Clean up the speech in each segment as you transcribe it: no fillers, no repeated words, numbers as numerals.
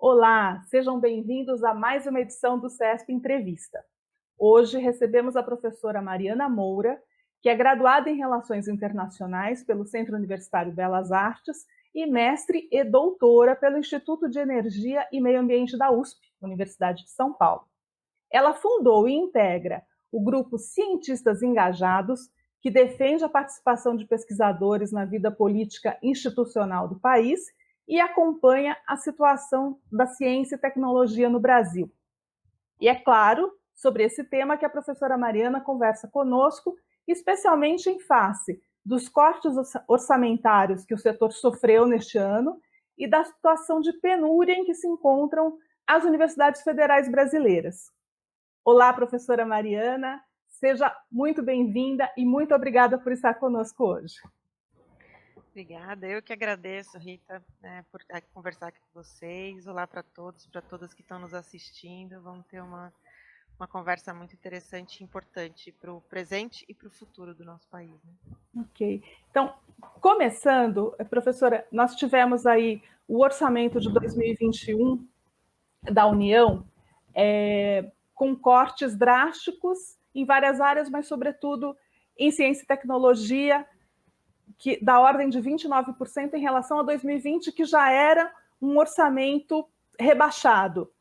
Olá, sejam bem-vindos a mais uma edição do CESP Entrevista. Hoje recebemos a professora Mariana Moura, que é graduada em Relações Internacionais pelo Centro Universitário Belas Artes e mestre e doutora pelo Instituto de Energia e Meio Ambiente da USP, Universidade de São Paulo. Ela fundou e integra o grupo Cientistas Engajados, que defende a participação de pesquisadores na vida política institucional do país e acompanha a situação da ciência e tecnologia no Brasil. E é claro, sobre esse tema que a professora Mariana conversa conosco, especialmente em face dos cortes orçamentários que o setor sofreu neste ano e da situação de penúria em que se encontram as universidades federais brasileiras. Olá, professora Mariana, seja muito bem-vinda e muito obrigada por estar conosco hoje. Obrigada, eu que agradeço, Rita, por conversar aqui com vocês. Olá para todos, para todas que estão nos assistindo. Vamos ter uma conversa muito interessante e importante para o presente e para o futuro do nosso país. Né? Ok. Então, começando, professora, nós tivemos aí o orçamento de 2021 da União, com cortes drásticos em várias áreas, mas, sobretudo, em ciência e tecnologia, que da ordem de 29% em relação a 2020, que já era um orçamento rebaixado,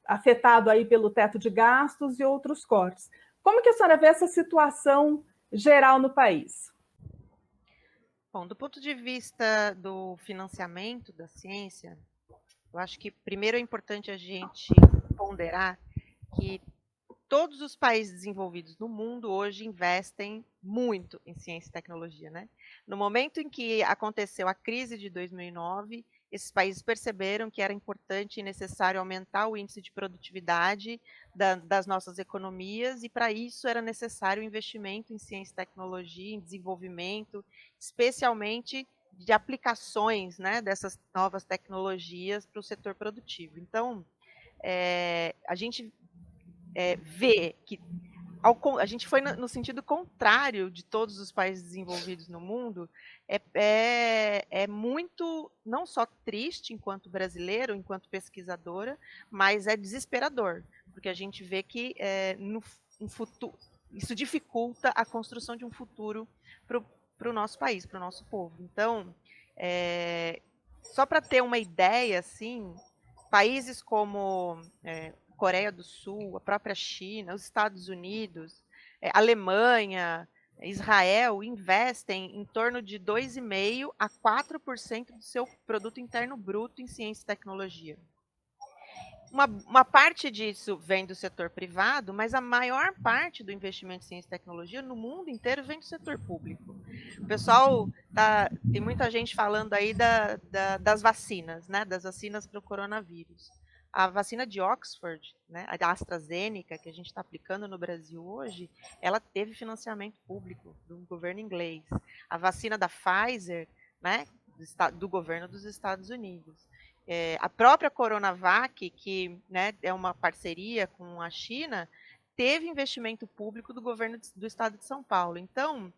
afetado aí pelo teto de gastos e outros cortes. Como que a senhora vê essa situação geral no país? Bom, do ponto de vista do financiamento da ciência, eu acho que primeiro é importante a gente ponderar que todos os países desenvolvidos no mundo hoje investem muito em ciência e tecnologia, né? No momento em que aconteceu a crise de 2009, esses países perceberam que era importante e necessário aumentar o índice de produtividade das nossas economias e para isso era necessário investimento em ciência e tecnologia, em desenvolvimento, especialmente de aplicações, né, dessas novas tecnologias para o setor produtivo. Então, a gente vê que a gente foi no sentido contrário de todos os países desenvolvidos no mundo, é muito, não só triste enquanto brasileiro, enquanto pesquisadora, mas é desesperador, porque a gente vê que no futuro, isso dificulta a construção de um futuro para o nosso país, para o nosso povo. Então, só para ter uma ideia, assim, países como Coreia do Sul, a própria China, os Estados Unidos, Alemanha, Israel investem em torno de 2,5% a 4% do seu produto interno bruto em ciência e tecnologia. Uma parte disso vem do setor privado, mas a maior parte do investimento em ciência e tecnologia no mundo inteiro vem do setor público. O pessoal, tem muita gente falando aí das vacinas, né, das vacinas para o coronavírus. A vacina de Oxford, né, a AstraZeneca, que a gente está aplicando no Brasil hoje, ela teve financiamento público do governo inglês. A vacina da Pfizer, né, do governo dos Estados Unidos. A própria Coronavac, que, né, é uma parceria com a China, teve investimento público do governo do estado de São Paulo. Então,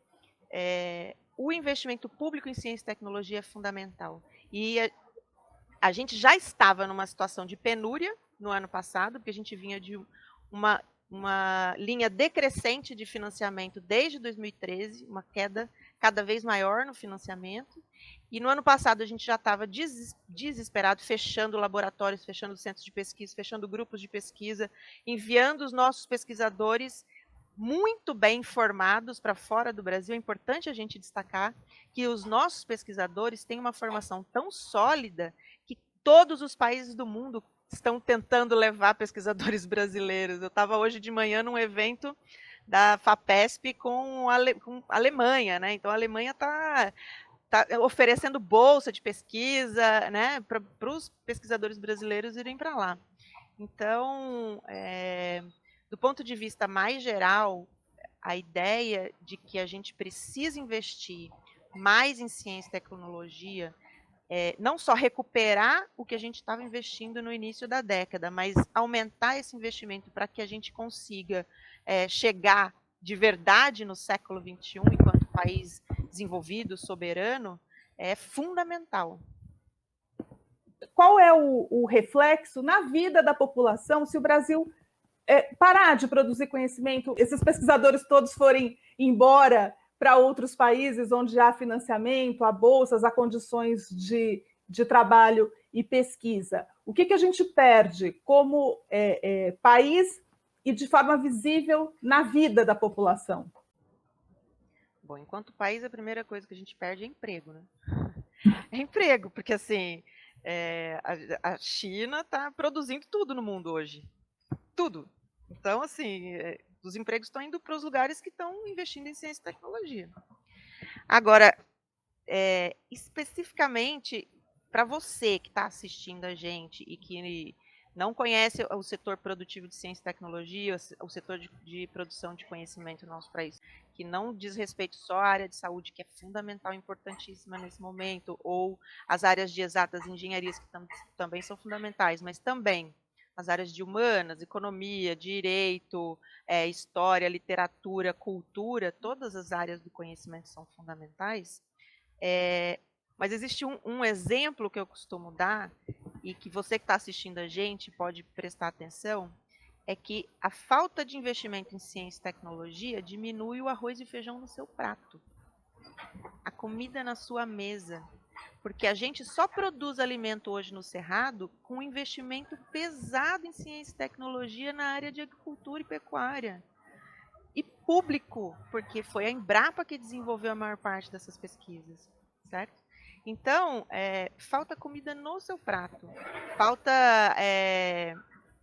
o investimento público em ciência e tecnologia é fundamental. E a gente já estava numa situação de penúria no ano passado, porque a gente vinha de uma linha decrescente de financiamento desde 2013, uma queda cada vez maior no financiamento. E no ano passado a gente já estava desesperado, fechando laboratórios, fechando centros de pesquisa, fechando grupos de pesquisa, enviando os nossos pesquisadores muito bem informados para fora do Brasil. É importante a gente destacar que os nossos pesquisadores têm uma formação tão sólida que todos os países do mundo estão tentando levar pesquisadores brasileiros. Eu estava hoje de manhã num evento da FAPESP com a Alemanha, né? Então a Alemanha está oferecendo bolsa de pesquisa, né, para os pesquisadores brasileiros irem para lá. Então, do ponto de vista mais geral, a ideia de que a gente precisa investir mais em ciência e tecnologia, não só recuperar o que a gente estava investindo no início da década, mas aumentar esse investimento para que a gente consiga chegar de verdade no século XXI, enquanto país desenvolvido, soberano, é fundamental. qual é o reflexo na vida da população se o Brasil parar de produzir conhecimento, esses pesquisadores todos forem embora para outros países onde há financiamento, há bolsas, há condições de trabalho e pesquisa. O que a gente perde como país e de forma visível na vida da população? Bom, enquanto país, a primeira coisa que a gente perde é emprego, né? É emprego, porque assim, a China está produzindo tudo no mundo hoje. Tudo. Então, assim, os empregos estão indo para os lugares que estão investindo em ciência e tecnologia. Agora, especificamente para você que está assistindo a gente e que não conhece o setor produtivo de ciência e tecnologia, o setor de produção de conhecimento no nosso país, que não diz respeito só à área de saúde, que é fundamental, importantíssima nesse momento, ou as áreas de exatas engenharias, que também são fundamentais, mas também as áreas de humanas, economia, direito, história, literatura, cultura, todas as áreas do conhecimento são fundamentais. Mas existe um exemplo que eu costumo dar, e que você que está assistindo a gente pode prestar atenção, é que a falta de investimento em ciência e tecnologia diminui o arroz e feijão no seu prato, a comida na sua mesa, porque a gente só produz alimento hoje no Cerrado com um investimento pesado em ciência e tecnologia na área de agricultura e pecuária. E público, porque foi a Embrapa que desenvolveu a maior parte dessas pesquisas, certo? Então, falta comida no seu prato, falta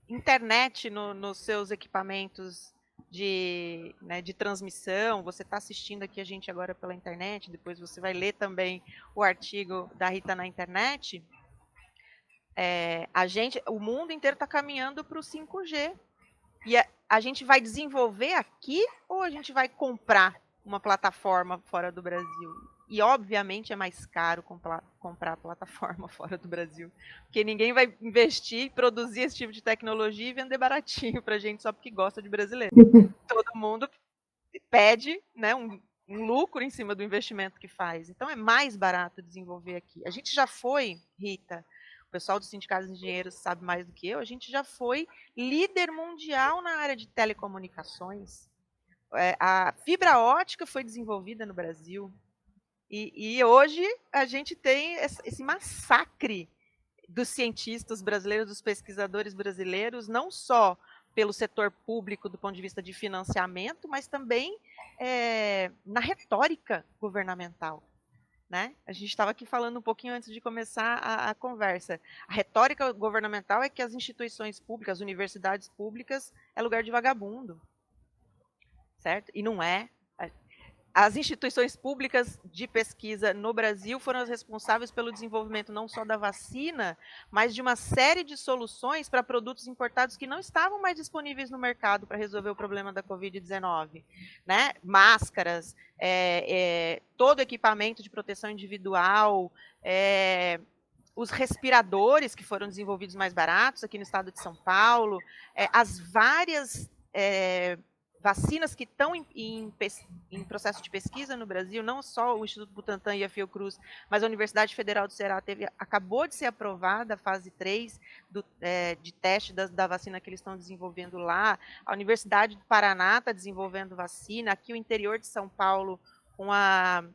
internet nos seus equipamentos de transmissão. Você está assistindo aqui a gente agora pela internet, depois você vai ler também o artigo da Rita na internet. O mundo inteiro está caminhando para o 5G. E a gente vai desenvolver aqui ou a gente vai comprar uma plataforma fora do Brasil? E, obviamente, é mais caro comprar plataforma fora do Brasil, porque ninguém vai investir e produzir esse tipo de tecnologia e vender baratinho para a gente só porque gosta de brasileiro. Todo mundo pede, né, um lucro em cima do investimento que faz. Então, é mais barato desenvolver aqui. A gente já foi, Rita, o pessoal dos sindicatos de engenheiros sabe mais do que eu, a gente já foi líder mundial na área de telecomunicações. A fibra ótica foi desenvolvida no Brasil. E hoje a gente tem esse massacre dos cientistas brasileiros, dos pesquisadores brasileiros, não só pelo setor público do ponto de vista de financiamento, mas também na retórica governamental. Né? A gente estava aqui falando um pouquinho antes de começar a conversa. A retórica governamental é que as instituições públicas, as universidades públicas, é lugar de vagabundo, certo? E não é. As instituições públicas de pesquisa no Brasil foram as responsáveis pelo desenvolvimento não só da vacina, mas de uma série de soluções para produtos importados que não estavam mais disponíveis no mercado para resolver o problema da Covid-19. Né? Máscaras, todo equipamento de proteção individual, os respiradores que foram desenvolvidos mais baratos aqui no estado de São Paulo, as várias vacinas que estão em processo de pesquisa no Brasil, não só o Instituto Butantan e a Fiocruz, mas a Universidade Federal do Ceará acabou de ser aprovada a fase 3 de teste da vacina que eles estão desenvolvendo lá. A Universidade do Paraná está desenvolvendo vacina. Aqui o interior de São Paulo, com a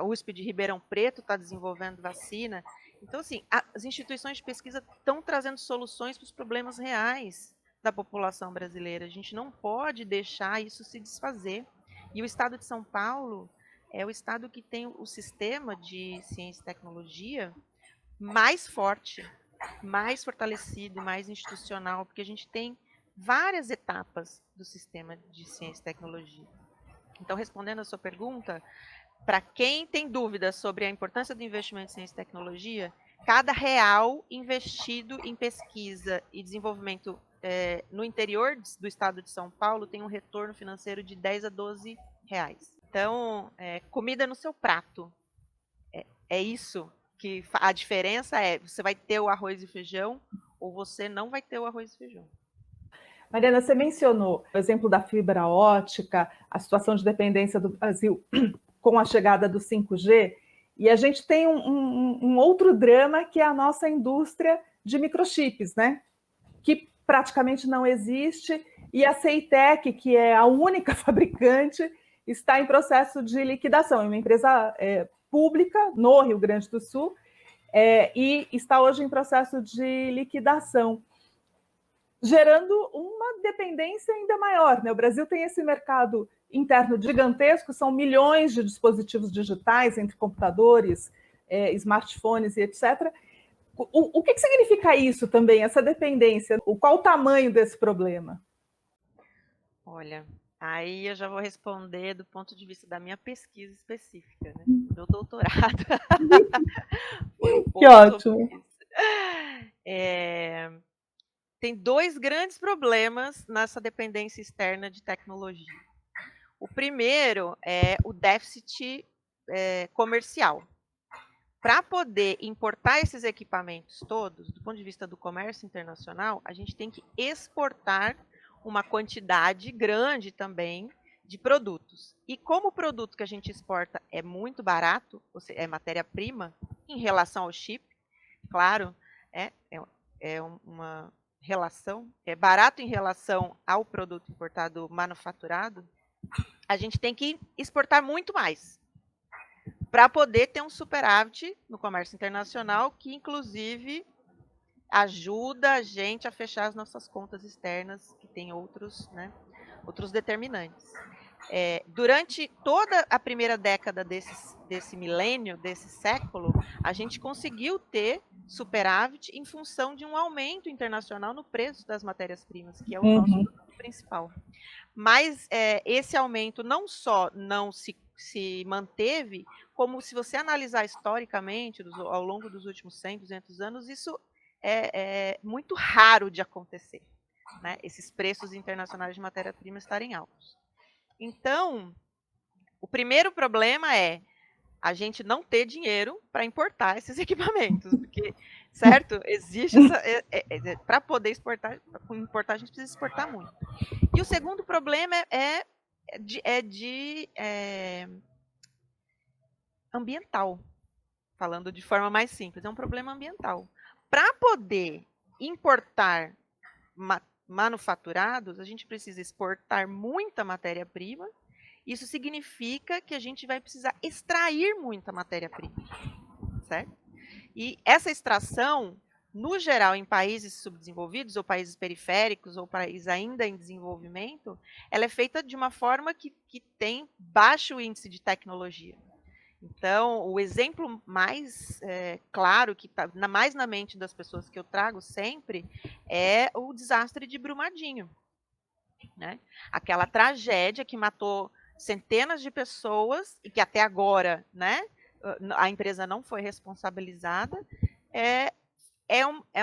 USP de Ribeirão Preto, está desenvolvendo vacina. Então, assim, as instituições de pesquisa estão trazendo soluções para os problemas reais da população brasileira. A gente não pode deixar isso se desfazer. E o estado de São Paulo é o estado que tem o sistema de ciência e tecnologia mais forte, mais fortalecido, mais institucional, porque a gente tem várias etapas do sistema de ciência e tecnologia. Então, respondendo a sua pergunta, para quem tem dúvidas sobre a importância do investimento em ciência e tecnologia, cada real investido em pesquisa e desenvolvimento no interior do estado de São Paulo tem um retorno financeiro de 10 a 12 reais. Então, comida no seu prato. É isso que a diferença você vai ter o arroz e feijão ou você não vai ter o arroz e feijão. Mariana, você mencionou o exemplo da fibra ótica, a situação de dependência do Brasil com a chegada do 5G, E a gente tem um outro drama, que é a nossa indústria de microchips, né? Que praticamente não existe, e a Ceitec, que é a única fabricante, está em processo de liquidação. É uma empresa pública no Rio Grande do Sul, e está hoje em processo de liquidação, gerando uma dependência ainda maior, né? O Brasil tem esse mercado interno gigantesco, são milhões de dispositivos digitais entre computadores, smartphones e etc. O que significa isso também, essa dependência? Qual o tamanho desse problema? Olha, aí eu já vou responder do ponto de vista da minha pesquisa específica, né? Meu doutorado. Foi um pouco que ótimo. Tem dois grandes problemas nessa dependência externa de tecnologia. O primeiro é o déficit comercial. Para poder importar esses equipamentos todos, do ponto de vista do comércio internacional, a gente tem que exportar uma quantidade grande também de produtos. E como o produto que a gente exporta é muito barato, ou seja, é matéria-prima, em relação ao chip, claro, é uma relação, é barato em relação ao produto importado manufaturado, a gente tem que exportar muito mais para poder ter um superávit no comércio internacional, que inclusive ajuda a gente a fechar as nossas contas externas, que tem outros determinantes. Durante toda a primeira década desse milênio, desse século, a gente conseguiu ter superávit em função de um aumento internacional no preço das matérias-primas, que é o nosso produto principal. Mas esse aumento não só não se manteve, como se você analisar historicamente, ao longo dos últimos 100, 200 anos, isso é muito raro de acontecer, né? Esses preços internacionais de matéria-prima estarem altos. Então, o primeiro problema é a gente não ter dinheiro para importar esses equipamentos, porque, certo? Existe para poder importar, a gente precisa exportar muito. E o segundo problema é ambiental, falando de forma mais simples, é um problema ambiental. Para poder importar manufaturados, a gente precisa exportar muita matéria-prima. Isso significa que a gente vai precisar extrair muita matéria-prima, certo? E essa extração, no geral, em países subdesenvolvidos, ou países periféricos, ou países ainda em desenvolvimento, ela é feita de uma forma que tem baixo índice de tecnologia. Então, o exemplo mais claro, que está mais na mente das pessoas que eu trago sempre, é o desastre de Brumadinho, né? Aquela tragédia que matou centenas de pessoas e que até agora, né, a empresa não foi responsabilizada, é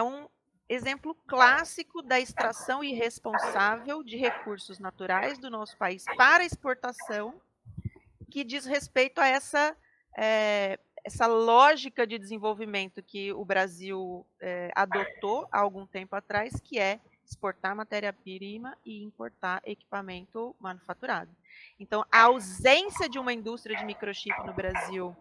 um exemplo clássico da extração irresponsável de recursos naturais do nosso país para exportação, que diz respeito a essa lógica de desenvolvimento que o Brasil adotou há algum tempo atrás, que é exportar matéria-prima e importar equipamento manufaturado. Então, a ausência de uma indústria de microchip no Brasil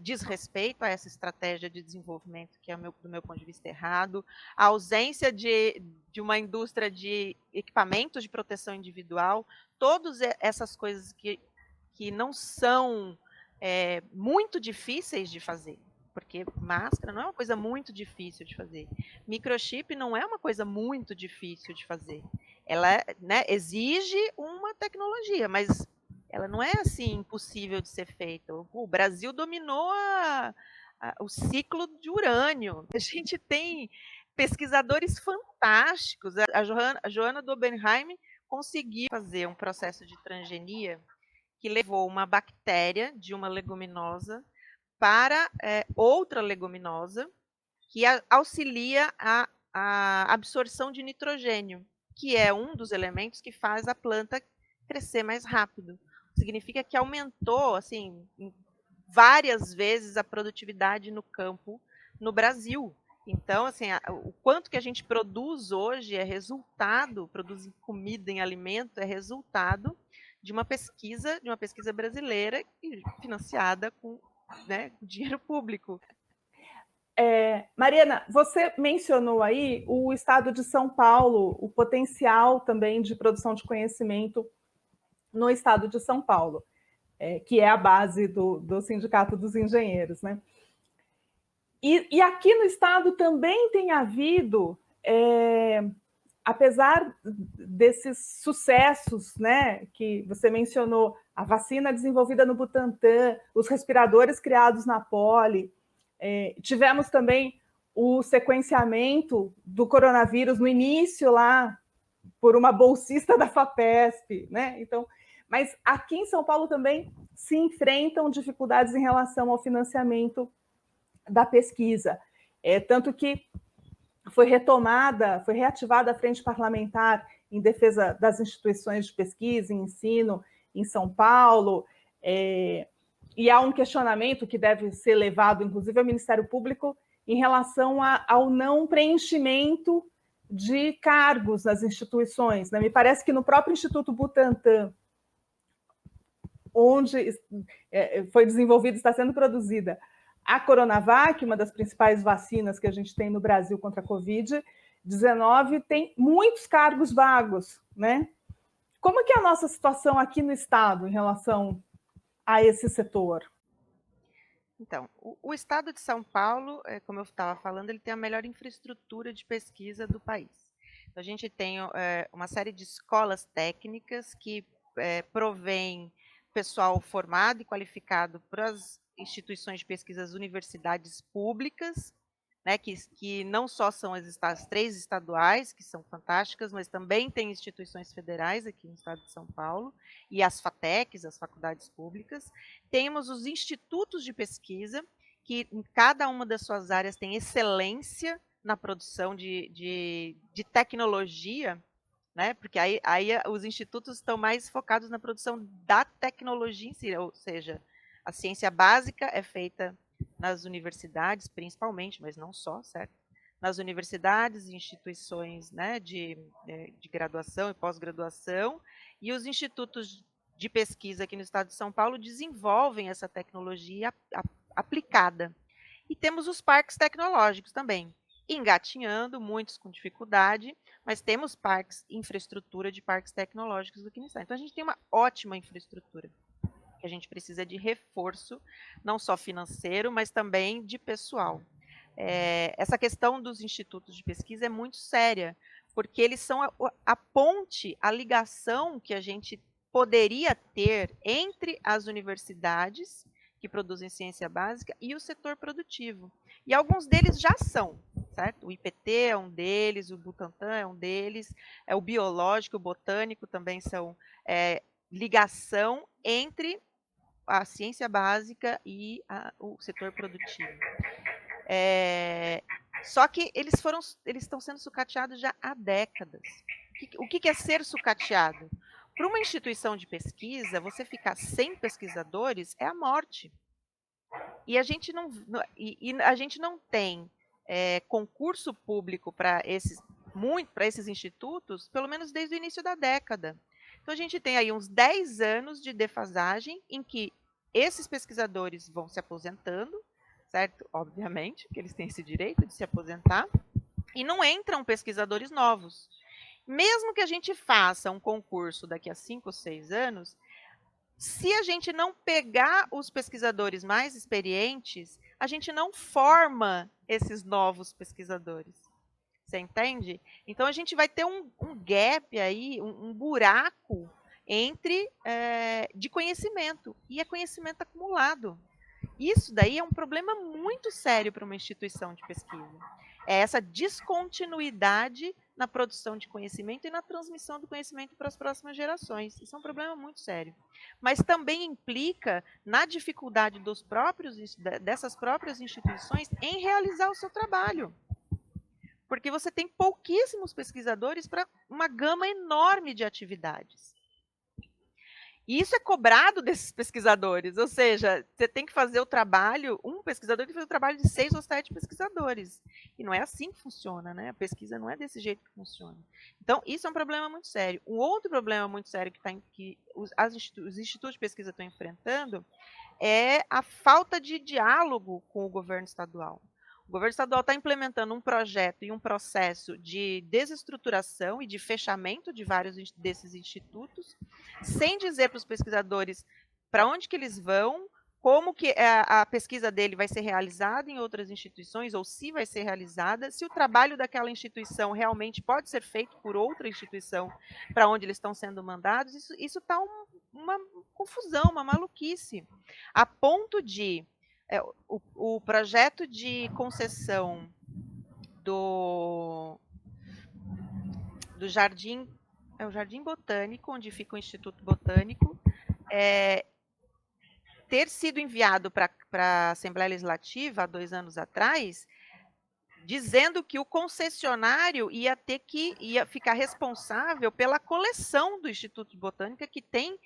diz respeito a essa estratégia de desenvolvimento que é, do meu ponto de vista, errado. A ausência de uma indústria de equipamentos de proteção individual, todas essas coisas que não são muito difíceis de fazer, porque máscara não é uma coisa muito difícil de fazer. Microchip não é uma coisa muito difícil de fazer. Ela, né, exige uma tecnologia, mas ela não é assim impossível de ser feita. O Brasil dominou o ciclo de urânio. A gente tem pesquisadores fantásticos. A Joana Dobenheim conseguiu fazer um processo de transgenia que levou uma bactéria de uma leguminosa para outra leguminosa, que auxilia a absorção de nitrogênio, que é um dos elementos que faz a planta crescer mais rápido. Significa que aumentou, assim, várias vezes a produtividade no campo no Brasil. Então, assim, o quanto que a gente produz hoje é resultado, produzir comida em alimento é resultado de uma pesquisa brasileira financiada com né, dinheiro público. Mariana, você mencionou aí o estado de São Paulo, o potencial também de produção de conhecimento no estado de São Paulo, que é a base do Sindicato dos Engenheiros, né? E aqui no estado também tem havido, apesar desses sucessos, né, que você mencionou, a vacina desenvolvida no Butantan, os respiradores criados na Poli, tivemos também o sequenciamento do coronavírus no início lá por uma bolsista da FAPESP, né? Então, mas aqui em São Paulo também se enfrentam dificuldades em relação ao financiamento da pesquisa, tanto que foi reativada a frente parlamentar em defesa das instituições de pesquisa e ensino em São Paulo, e há um questionamento que deve ser levado, inclusive, ao Ministério Público em relação ao não preenchimento de cargos nas instituições. Né? Me parece que no próprio Instituto Butantan, onde foi desenvolvida, está sendo produzida a Coronavac, uma das principais vacinas que a gente tem no Brasil contra a Covid-19, tem muitos cargos vagos, né? Como que é a nossa situação aqui no Estado em relação a esse setor? Então, o Estado de São Paulo, como eu estava falando, ele tem a melhor infraestrutura de pesquisa do país. Então, a gente tem uma série de escolas técnicas que provém pessoal formado e qualificado para as instituições de pesquisa, as universidades públicas, né, que não só são as 3 estaduais, que são fantásticas, mas também tem instituições federais aqui no estado de São Paulo, e as FATECs, as faculdades públicas. Temos os institutos de pesquisa, que em cada uma das suas áreas tem excelência na produção de tecnologia, né? Porque aí os institutos estão mais focados na produção da tecnologia em si, ou seja, a ciência básica é feita nas universidades, principalmente, mas não só, certo? Nas universidades e instituições, né, de graduação e pós-graduação, e os institutos de pesquisa aqui no estado de São Paulo desenvolvem essa tecnologia aplicada. E temos os parques tecnológicos também, engatinhando, muitos com dificuldade, mas temos infraestrutura de parques tecnológicos aqui no estado. Então, a gente tem uma ótima infraestrutura, que a gente precisa de reforço, não só financeiro, mas também de pessoal. Essa questão dos institutos de pesquisa é muito séria, porque eles são a ponte, a ligação que a gente poderia ter entre as universidades que produzem ciência básica e o setor produtivo. E alguns deles já são, certo? O IPT é um deles, o Butantan é um deles, o biológico, o botânico também são ligação entre a ciência básica e o setor produtivo. Só que eles estão sendo sucateados já há décadas. O que é ser sucateado? Para uma instituição de pesquisa, você ficar sem pesquisadores é a morte. E a gente não tem concurso público para esses institutos, pelo menos desde o início da década. Então, a gente tem aí uns 10 anos de defasagem em que esses pesquisadores vão se aposentando, certo? Obviamente, que eles têm esse direito de se aposentar, e não entram pesquisadores novos. Mesmo que a gente faça um concurso daqui a 5 ou 6 anos, se a gente não pegar os pesquisadores mais experientes, a gente não forma esses novos pesquisadores. Você entende? Então, a gente vai ter um gap aí, um buraco de conhecimento, e é conhecimento acumulado. Isso daí é um problema muito sério para uma instituição de pesquisa. É essa descontinuidade na produção de conhecimento e na transmissão do conhecimento para as próximas gerações. Isso é um problema muito sério. Mas também implica na dificuldade dessas próprias instituições em realizar o seu trabalho. Porque você tem pouquíssimos pesquisadores para uma gama enorme de atividades. E isso é cobrado desses pesquisadores, ou seja, você tem que fazer o trabalho, um pesquisador tem que fazer o trabalho de 6 ou 7 pesquisadores. E não é assim que funciona, né? A pesquisa não é desse jeito que funciona. Então, isso é um problema muito sério. Um outro problema muito sério que os institutos de pesquisa estão enfrentando é a falta de diálogo com o governo estadual. O governo estadual está implementando um projeto e um processo de desestruturação e de fechamento de vários desses institutos, sem dizer para os pesquisadores para onde que eles vão, como que a pesquisa dele vai ser realizada em outras instituições, ou se vai ser realizada, se o trabalho daquela instituição realmente pode ser feito por outra instituição para onde eles estão sendo mandados. Isso está uma confusão, uma maluquice, a ponto de o projeto de concessão do Jardim, o Jardim Botânico, onde fica o Instituto Botânico, ter sido enviado para a Assembleia Legislativa há 2 anos atrás, dizendo que o concessionário ia ficar responsável pela coleção do Instituto Botânico, que tem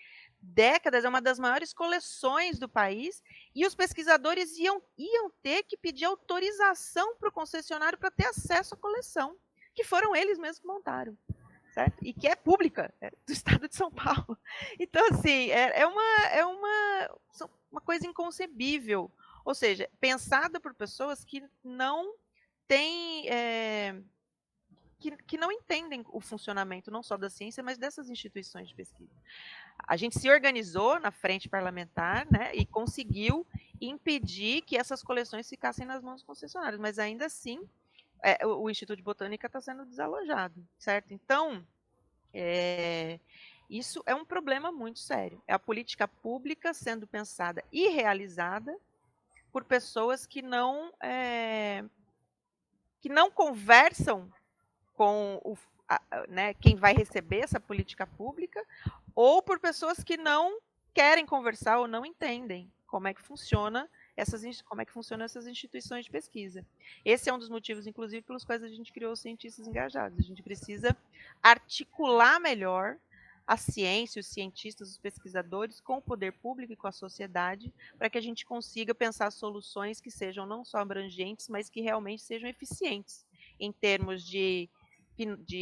décadas, é uma das maiores coleções do país, e os pesquisadores iam ter que pedir autorização para o concessionário para ter acesso à coleção, que foram eles mesmos que montaram. Certo? E que é pública, do estado de São Paulo. Então, assim, é uma coisa inconcebível. Ou seja, pensada por pessoas que não têm, que não entendem o funcionamento não só da ciência, mas dessas instituições de pesquisa. A gente se organizou na frente parlamentar, né, e conseguiu impedir que essas coleções ficassem nas mãos dos concessionários, mas ainda assim o Instituto de Botânica está sendo desalojado, certo? Então, isso é um problema muito sério. É a política pública sendo pensada e realizada por pessoas que não conversam com quem vai receber essa política pública, ou por pessoas que não querem conversar ou não entendem como é que funciona essas instituições de pesquisa. Esse é um dos motivos, inclusive, pelos quais a gente criou os cientistas engajados. A gente precisa articular melhor a ciência, os cientistas, os pesquisadores com o poder público e com a sociedade, para que a gente consiga pensar soluções que sejam não só abrangentes, mas que realmente sejam eficientes em termos de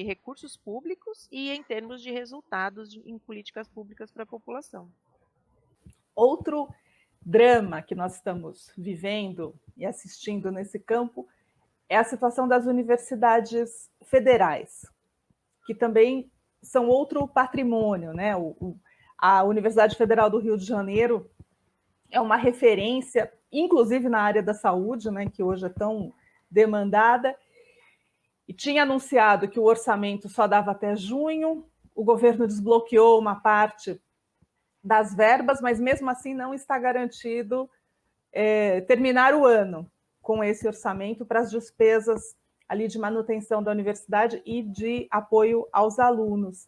recursos públicos e em termos de resultados em políticas públicas para a população. Outro drama que nós estamos vivendo e assistindo nesse campo é a situação das universidades federais, que também são outro patrimônio, né? A Universidade Federal do Rio de Janeiro é uma referência, inclusive na área da saúde, né, que hoje é tão demandada, e tinha anunciado que o orçamento só dava até junho, o governo desbloqueou uma parte das verbas, mas mesmo assim não está garantido terminar o ano com esse orçamento para as despesas ali de manutenção da universidade e de apoio aos alunos.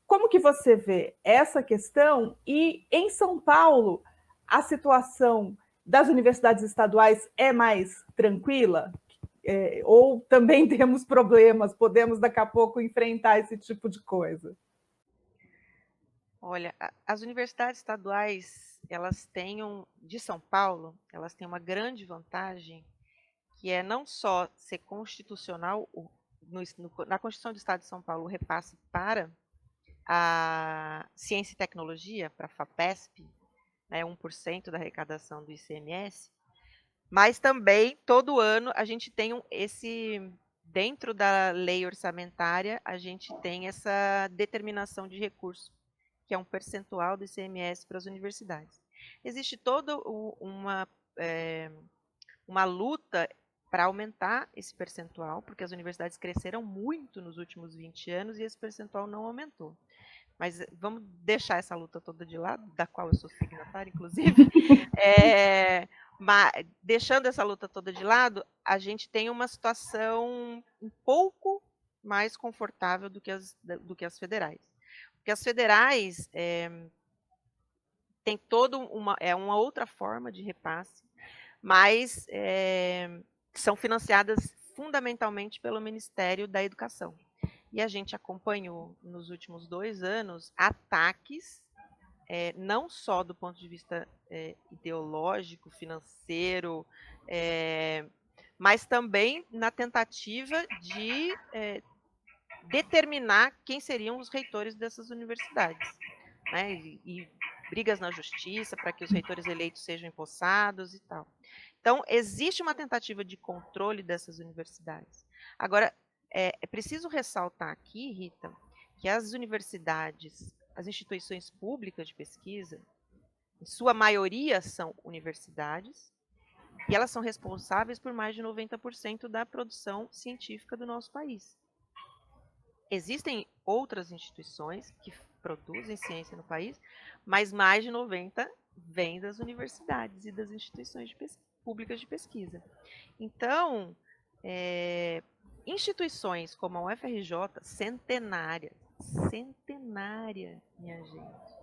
Como que você vê essa questão? E em São Paulo, a situação das universidades estaduais é mais tranquila? Ou também temos problemas, podemos daqui a pouco enfrentar esse tipo de coisa? Olha, as universidades estaduais, de São Paulo, elas têm uma grande vantagem, que é não só ser constitucional, na Constituição do Estado de São Paulo, o repasse para a ciência e tecnologia, para a FAPESP, né, 1% da arrecadação do ICMS, mas também, todo ano, a gente tem dentro da lei orçamentária, a gente tem essa determinação de recurso, que é um percentual do ICMS para as universidades. Existe toda uma luta para aumentar esse percentual, porque as universidades cresceram muito nos últimos 20 anos e esse percentual não aumentou. Mas vamos deixar essa luta toda de lado, da qual eu sou signatária, inclusive. Mas, deixando essa luta toda de lado, a gente tem uma situação um pouco mais confortável do que as federais. Porque as federais têm uma outra forma de repasse, mas são financiadas fundamentalmente pelo Ministério da Educação. E a gente acompanhou nos últimos 2 anos ataques, não só do ponto de vista ideológico, financeiro, mas também na tentativa de determinar quem seriam os reitores dessas universidades, né? E brigas na justiça para que os reitores eleitos sejam empossados e tal. Então, existe uma tentativa de controle dessas universidades. Agora, é preciso ressaltar aqui, Rita, que as universidades, as instituições públicas de pesquisa, em sua maioria são universidades, e elas são responsáveis por mais de 90% da produção científica do nosso país. Existem outras instituições que produzem ciência no país, mas mais de 90% vem das universidades e das instituições públicas de pesquisa. Então, instituições como a UFRJ, centenária, minha gente,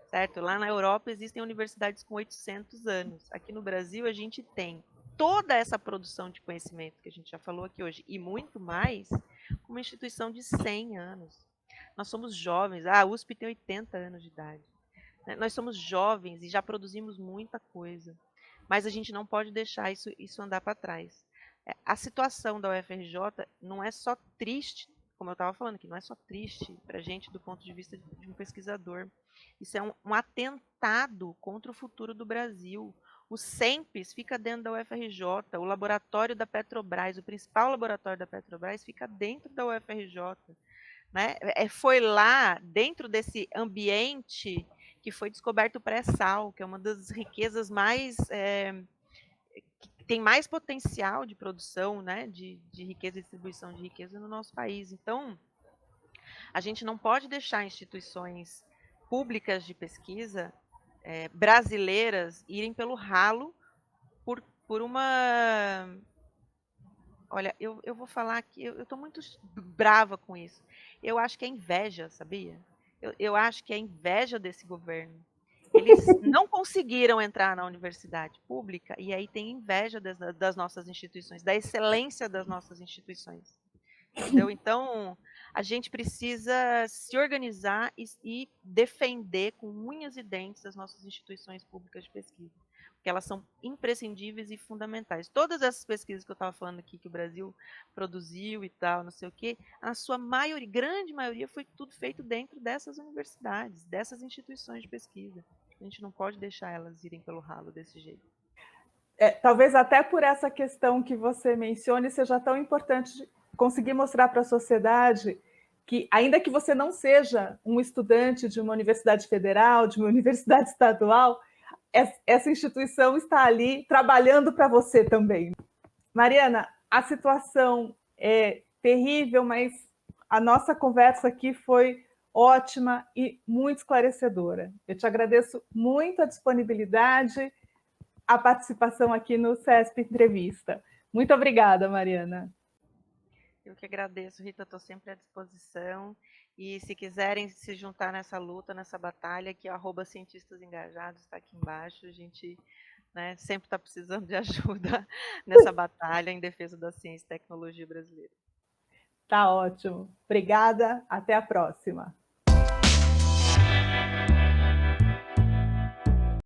certo? Lá na Europa existem universidades com 800 anos. Aqui no Brasil a gente tem toda essa produção de conhecimento que a gente já falou aqui hoje e muito mais, uma instituição de 100 anos. Nós somos jovens, a USP tem 80 anos de idade. Nós somos jovens e já produzimos muita coisa, mas a gente não pode deixar isso andar para trás. A situação da UFRJ não é só triste, como eu estava falando aqui, não é só triste para a gente do ponto de vista de um pesquisador. Isso é um atentado contra o futuro do Brasil. O CENPES fica dentro da UFRJ, o laboratório da Petrobras, o principal laboratório da Petrobras fica dentro da UFRJ. Né? Foi lá, dentro desse ambiente, que foi descoberto o pré-sal, que é uma das riquezas mais... que tem mais potencial de produção, né, de riqueza e distribuição de riqueza no nosso país. Então, a gente não pode deixar instituições públicas de pesquisa brasileiras irem pelo ralo por uma... Olha, eu vou falar que eu estou muito brava com isso. Eu acho que é inveja, sabia? Eu acho que é inveja desse governo. Eles não conseguiram entrar na universidade pública e aí tem inveja das nossas instituições, da excelência das nossas instituições. Entendeu? Então, a gente precisa se organizar e defender com unhas e dentes as nossas instituições públicas de pesquisa, porque elas são imprescindíveis e fundamentais. Todas essas pesquisas que eu estava falando aqui, que o Brasil produziu e tal, não sei o quê, a sua maioria, grande maioria, foi tudo feito dentro dessas universidades, dessas instituições de pesquisa. A gente não pode deixar elas irem pelo ralo desse jeito. Talvez até por essa questão que você mencione, seja tão importante conseguir mostrar para a sociedade que, ainda que você não seja um estudante de uma universidade federal, de uma universidade estadual, essa instituição está ali trabalhando para você também. Mariana, a situação é terrível, mas a nossa conversa aqui foi ótima e muito esclarecedora. Eu te agradeço muito a disponibilidade, a participação aqui no CESP Entrevista. Muito obrigada, Mariana. Eu que agradeço, Rita, estou sempre à disposição. E se quiserem se juntar nessa luta, nessa batalha, que o @cientistas engajados está aqui embaixo. A gente, né, sempre está precisando de ajuda nessa batalha em defesa da ciência e tecnologia brasileira. Tá ótimo. Obrigada. Até a próxima.